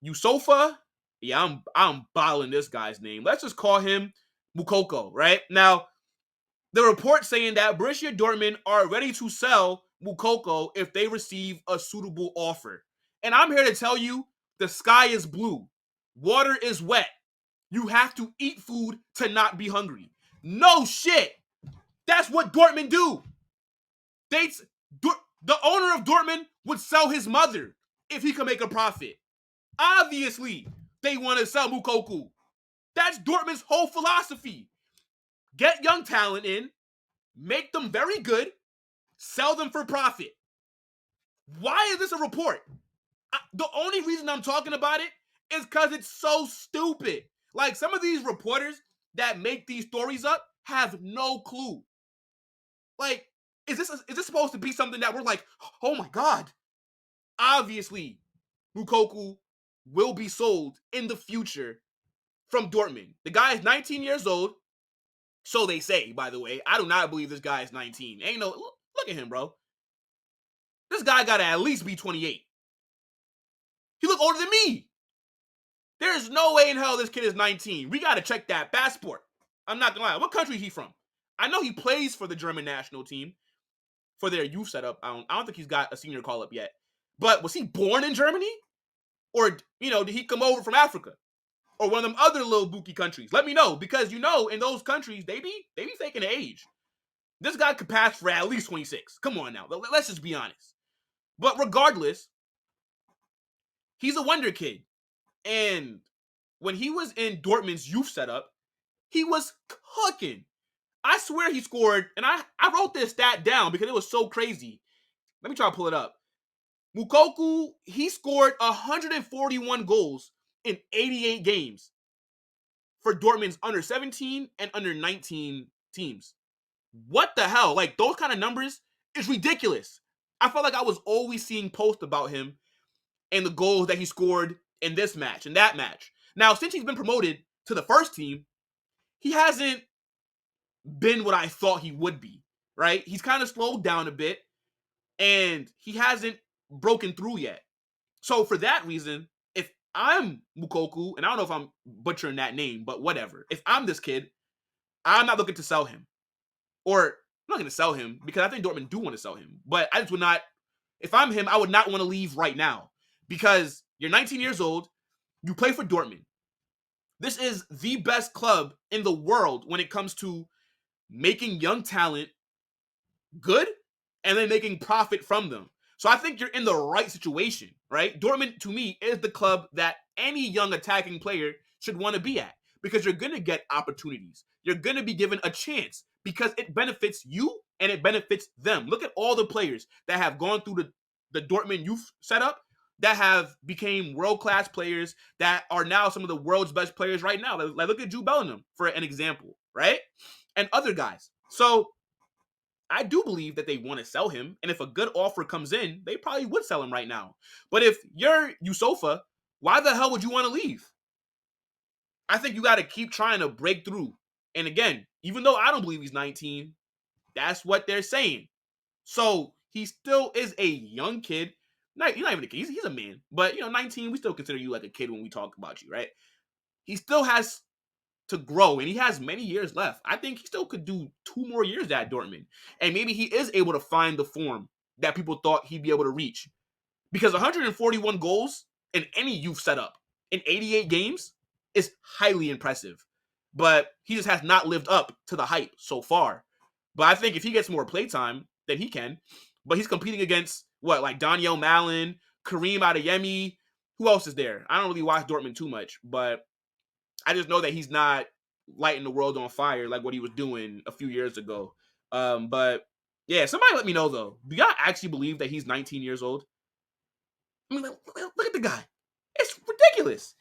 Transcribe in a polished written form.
Youssoufa. Yeah, I'm bottling this guy's name. Let's just call him Moukoko, right? Now, the report saying that Borussia Dortmund are ready to sell Moukoko if they receive a suitable offer. And I'm here to tell you, the sky is blue. Water is wet. You have to eat food to not be hungry. No shit. That's what Dortmund do. The owner of Dortmund would sell his mother if he could make a profit. Obviously, they want to sell Moukoko. That's Dortmund's whole philosophy. Get young talent in, make them very good, sell them for profit. Why is this a report? The only reason I'm talking about it is because it's so stupid. Like, some of these reporters that make these stories up have no clue. Like, is this supposed to be something that we're like, oh my God? Obviously, Moukoko will be sold in the future from Dortmund. The guy is 19 years old. So they say, by the way. I do not believe this guy is 19. Ain't no, look at him, bro. This guy got to at least be 28. He look older than me. There's no way in hell this kid is 19. We got to check that passport. I'm not going to lie. What country is he from? I know he plays for the German national team for their youth setup. I don't think he's got a senior call-up yet. But was he born in Germany? Or, did he come over from Africa? Or one of them other little bookie countries? Let me know, because in those countries, they be faking the age. This guy could pass for at least 26. Come on now. Let's just be honest. But regardless, he's a wonder kid. And when he was in Dortmund's youth setup, he was cooking. I swear he scored, and I wrote this stat down because it was so crazy. Let me try to pull it up. Moukoko, he scored 141 goals in 88 games for Dortmund's under 17 and under 19 teams. What the hell? Like, those kind of numbers is ridiculous. I felt like I was always seeing posts about him and the goals that he scored in this match and that match. Now, since he's been promoted to the first team, he hasn't been what I thought he would be, right? He's kind of slowed down a bit, and he hasn't broken through yet. So for that reason, if I'm Moukoko, and I don't know if I'm butchering that name, but whatever. If I'm this kid, I'm not looking to sell him. Or I'm not going to sell him because I think Dortmund do want to sell him. But I just would not, if I'm him, I would not want to leave right now. Because you're 19 years old, you play for Dortmund. This is the best club in the world when it comes to making young talent good and then making profit from them. So I think you're in the right situation, right? Dortmund, to me, is the club that any young attacking player should want to be at, because you're going to get opportunities. You're going to be given a chance because it benefits you and it benefits them. Look at all the players that have gone through the Dortmund youth setup that have became world-class players that are now some of the world's best players right now. Like, look at Jude Bellingham, for an example, right? And other guys. So I do believe that they want to sell him, and if a good offer comes in, they probably would sell him right now. But if you're Youssoufa, why the hell would you want to leave? I think you got to keep trying to break through. And again, even though I don't believe he's 19, that's what they're saying. So he still is a young kid. He's not even a kid. He's a man. But, 19, we still consider you like a kid when we talk about you, right? He still has to grow, and he has many years left. I think he still could do 2 more years at Dortmund. And maybe he is able to find the form that people thought he'd be able to reach. Because 141 goals in any youth setup in 88 games is highly impressive. But he just has not lived up to the hype so far. But I think if he gets more playtime, then he can. But he's competing against, like Daniel Malin, Karim Adeyemi. Who else is there? I don't really watch Dortmund too much, but I just know that he's not lighting the world on fire like what he was doing a few years ago. But yeah, somebody let me know though. Do y'all actually believe that he's 19 years old? I mean, look at the guy. It's ridiculous.